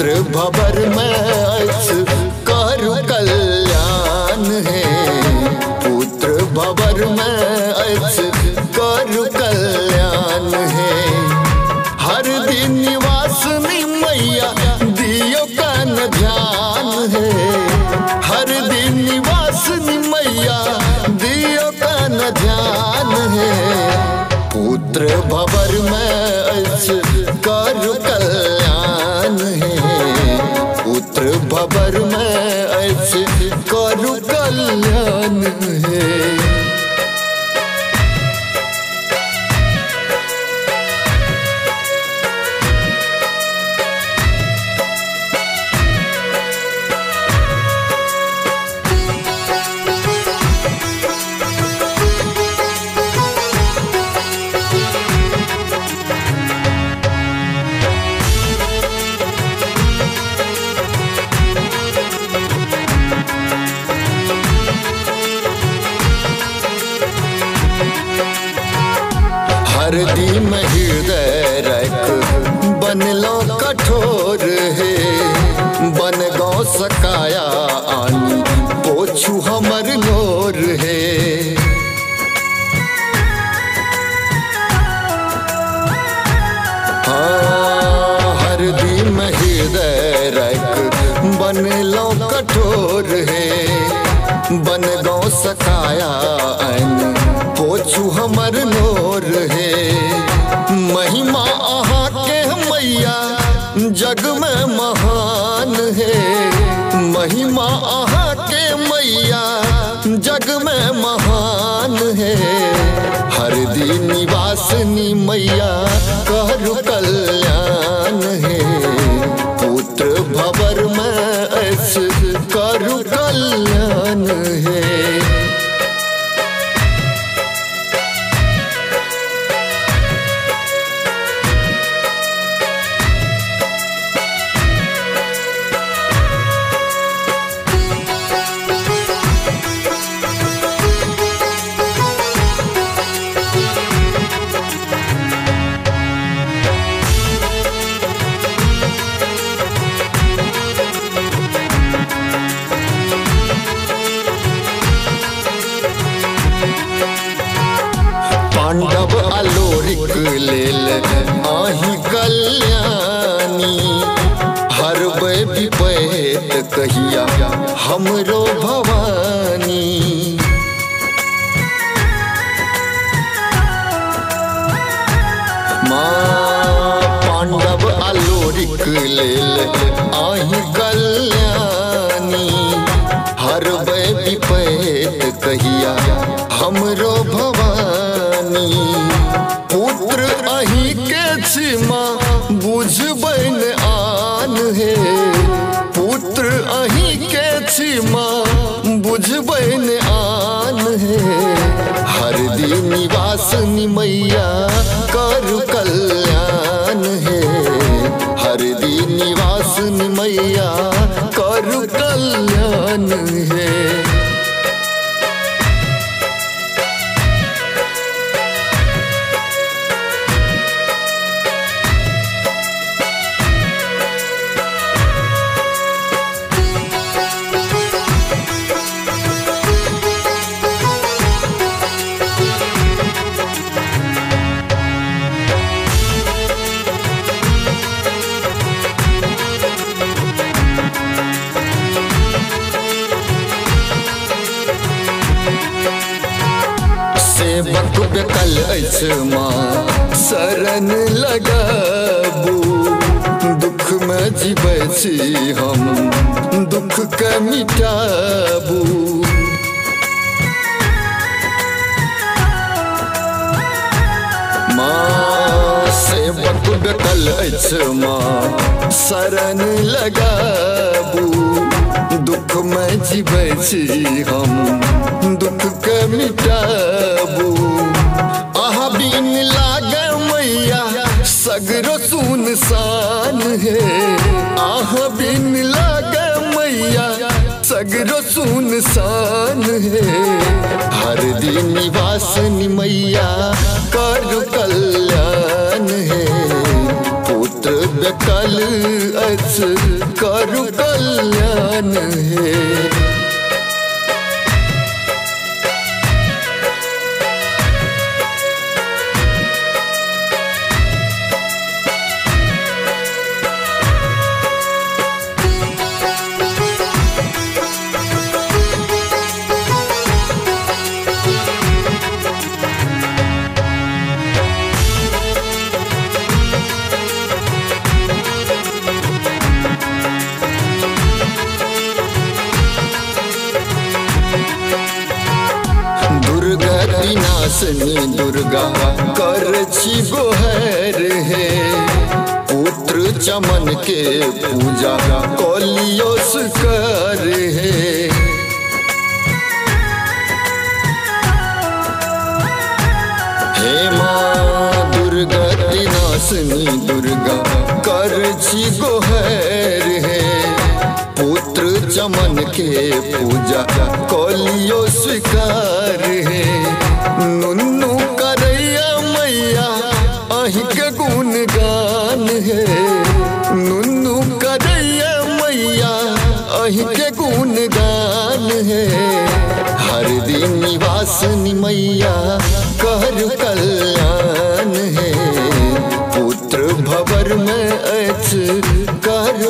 पुत्र भवर में ऐस कर कल्याण है। पुत्र भवर में ऐस कर कल्याण है। हर दिन निवास मैया दियो का न ध्यान है। हर दिन निवास मैया दियो का न ध्यान है। पुत्र भवर में ऐस कर कल्याण है। पुत्र भवर में ऐस कर कल्याण है। हरदी में हृदय रख बनलो कठोर है। बन गौ सकाया आनी पोछू हमर नोर है। हाँ हरदी में हृदय रख बनलो कठोर है। बन गौ सकाया आनी पोछू हमर नोर है। महिमा आहा के मैया जग में महान है। महिमा आहा के मैया जग में महान है। हरदी निवासनी मैया कहरु कल्याण है। पुत्र भवर में ऐस करु कल्याण है। पांडव आलोरिक लेल आही कल्याणी। हर विपैत कहिया हमरो भवानी। माँ पांडव आलोरिक लेल आही कल्याणी। हर विपैत कहिया हमरो भवानी। पुत्र अही के छिमा बुझबैन आन है। पुत्र अही के छिमा बुझबैन आन है। हरदी निवासनी मैया कर कल्याण है। हरदी निवासनी मैया कर कल्याण है। सेवक बेकल ऐस माँ शरण लगाबू। दुख में जीवै छी हम दुख के मिटाबू। माँ सेवक बेकल ऐस माँ शरण लगाबू। दुख में जीवै छी हम दुख के मिटाबू। आहा बिन लागे मैया सगरो सुनसान है। आहा बिन लागे मैया सगरो सुनसान है। हरदी निवासनी मैया कर कल्याण है। पुत्र बेकल अछि करु कल्याण हे। दुर्गतिनाशनी दुर्गा करछि गोहर हे। पुत्र चमन के पूजा कलियो कर हे। हे माँ दुर्गतिनाशनी दुर्गा करछि गोहर हे। पुत्र चमन के पूजा कलियो स्वीकार हे। नुन्नू करैया मैया अहि के गुणगान है। नुन्नू करैया मैया अहि के गुणगान है। हर दिन निवासनी मैया कर कल्याण है। पुत्र भवर में अछि कर